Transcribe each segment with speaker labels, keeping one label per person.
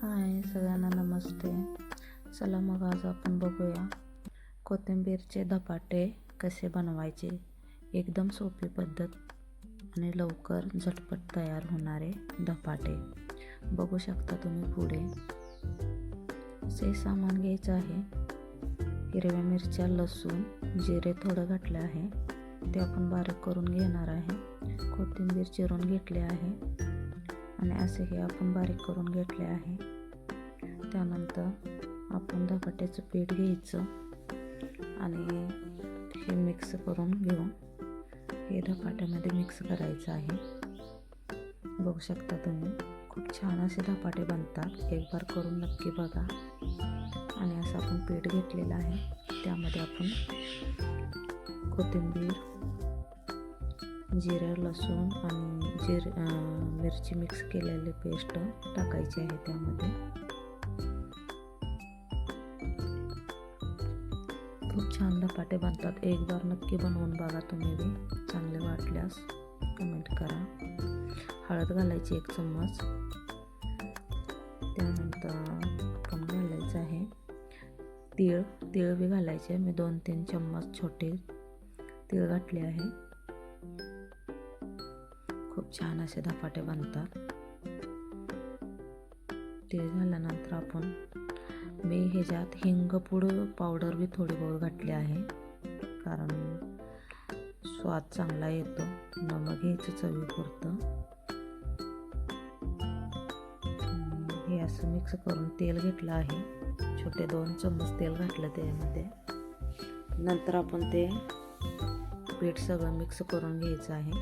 Speaker 1: हाय सगळ्यांना नमस्ते. चला मग आज आपण बघूया कोथिंबीरचे धपाटे कसे बनवायचे. एकदम सोपी पद्धत आणि लवकर झटपट तयार होणारे धपाटे. बघू शकता तुम्ही पुढे असे सामान घ्यायचं आहे. हिरव्या मिरच्या, लसूण, जिरे थोडं घातले आहे, ते आपण बारीक करून घेणार आहे. कोथिंबीर चिरून घेतली आहे आणि असे हे आपण बारीक करून घेतले आहे. त्यानंतर आपण धपाट्याचं पीठ घ्यायचं आणि हे मिक्स करून घेऊ. हे धपाट्यामध्ये मिक्स करायचं आहे. बघू शकता तुम्ही खूप छान असे धपाटे बनतात. एक बार करून नक्की बघा. आणि असं आपण पीठ घेतलेलं आहे, त्यामध्ये आपण कोथिंबीर, जिरे, लसूण आणि मिरची मिक्स केलेली पेस्ट टाकायची आहे त्यामध्ये. खूप छान धपाटे बनतात. एक बार नक्की बनवून बघा तुम्ही बी. चांगले वाटल्यास कमेंट करा. हळद घालायची 1 चम्मच. त्यानंतर आपण घालायचं आहे तीळ बी घालायचे. मी 2-3 चम्मच छोटे तीळ घातले आहे. खूप छान असे धपाटे बनतात. तीळ घातल्यानंतर आपण मी ह्याच्यात हिंगपूड पावडर बी थोडी बहुत घातली आहे, कारण स्वाद चांगला येतो. नमक घ्यायचं चवीपुरतं. हे असं मिक्स करून तेल घेतलं आहे. छोटे 2 चम्मच तेल घातलं त्यामध्ये. नंतर आपण ते पीठ सगळं मिक्स करून घ्यायचं आहे.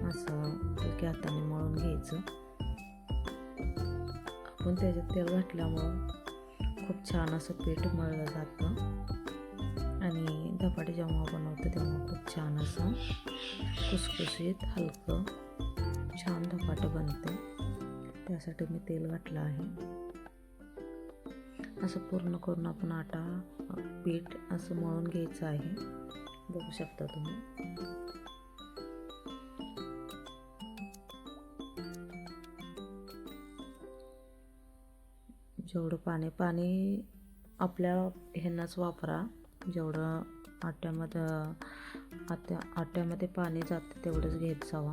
Speaker 1: असं हलक्या हाताने मळून घ्यायचं. आपण त्याच्यात तेल घातल्यामुळं खूप छान असं पीठ मळलं जातं आणि धपाटे जेव्हा बनवतो तेव्हा खूप छान असं खुसखुशीत हलकं छान धपाटे बनते. त्यासाठी मी तेल घातलं आहे. असं पूर्ण करून आपण पीठ असं मळून घ्यायचं आहे. बघू शकता तुम्ही. जेवढं पाणी आपल्या ह्यांनाच वापरा. जेवढं आट्यामध्ये पाणी जातं तेवढंच घेत जावा.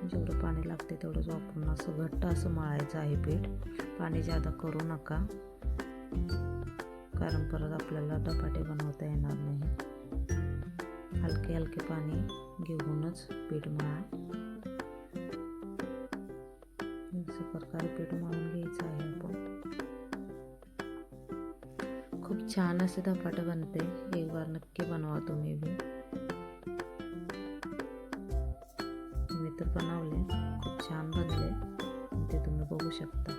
Speaker 1: जेवढं पाणी लागते तेवढंच वापरून असं घट्ट असं मळायचं आहे पीठ. पाणी जादा करू नका, कारण परत आपल्याला धपाटे बनवता येणार नाही. हलके हलके पाणी घेऊनच पीठ मळा. अशा प्रकारे पीठ मळून घ्यायचं आहे आपण. खूप छान असे धपाटे बनते. एक बार नक्की बनवा तुम्ही बी. मी तर बनवले, खूप छान बनले, ते तुम्ही बघू शकता.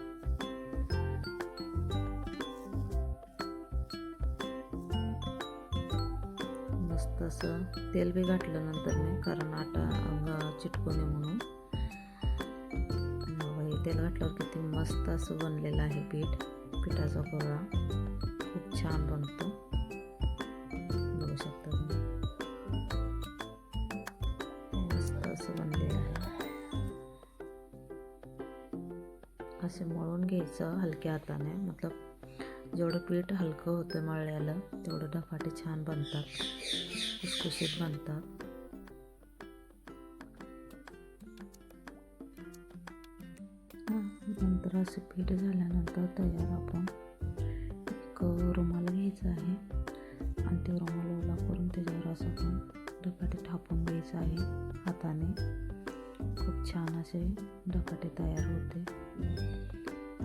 Speaker 1: मस्त असं तेल बी घातलं नंतर मी, कारण आटा चिटकू नये म्हणून. तेल घातल्यावर किती मस्त असं बनलेलं आहे पिठाचा गोळा. खूप छान बनतो. बघू शकता तुम्ही. मस्त असं बनलेलं आहे. असे मळून घ्यायचं हलक्या हाताने. मतलब जेवढं पीठ हलकं होतं मळल्याला तेवढं धपाटे छान बनतात, खुसखुशीत बनतात. नंतर असं पीठ झाल्यानंतर तयार आपण एक रुमाल घ्यायचा आहे आणि ते रुमाल ओला करून त्याच्यावर असं आपण धपाटे थापून घ्यायचं आहे हाताने. खूप छान असे धपाटे तयार होते.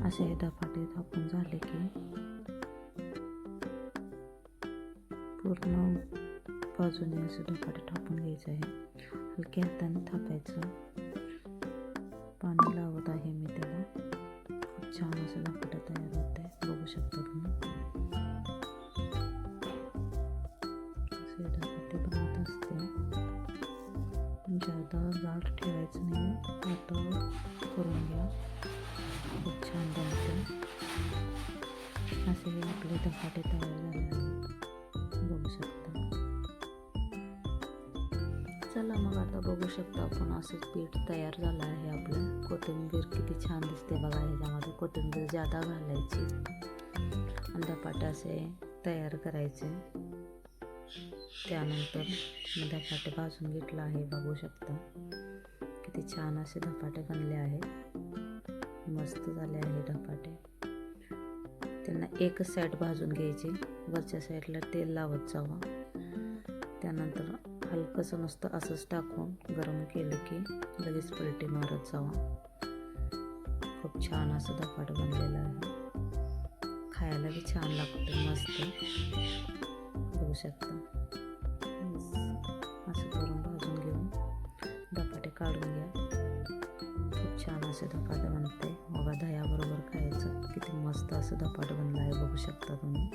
Speaker 1: असे हे धपाटे थापून झाले की पूर्ण बाजूने असे धपाटे थापून घ्यायचे आहे. हलक्या हाताने थापायचं. पाणी लावत आहे मी त्याला. खूप छान असं धपाटे तयार होते. बघू शकता तुम्ही. असे धपाटे बनवत असते. जादा जाड ठेवायचं नाही, पातळ करून घ्या. खूप छान बनते. असे आपले धपाटे तयार झाले आहे. बघू शकता. चला मग आता बघू शकता आपण असंच पीठ तयार झालं आहे आपलं. कोथिंबीर किती छान दिसते बघा. ह्याच्यामध्ये कोथिंबीर जादा घालायची आणि धपाटे असे तयार करायचे. त्यानंतर मी धपाटे भाजून घेतला आहे, बघू शकता किती छान असे धपाटे बनले आहेत. मस्त झाले आहे धपाटे. त्यांना एकच साईड भाजून घ्यायचे, वरच्या साईडला तेल लावत जावं. त्यानंतर हलकंसं नुसतं असंच टाकून गरम केलं की लगेच पलटी मारत जावं. खूप छान असं धपाटं बनलेलं आहे. खायला बी छान लागतं, मस्त. बघू शकता असं करून भाजून घेऊन धपाटे काढून घ्या. खूप छान असे धपाटे बनते बघा. दह्याबरोबर खायचं किती मस्त असं धपाटं बनलं आहे, बघू शकता तुम्ही.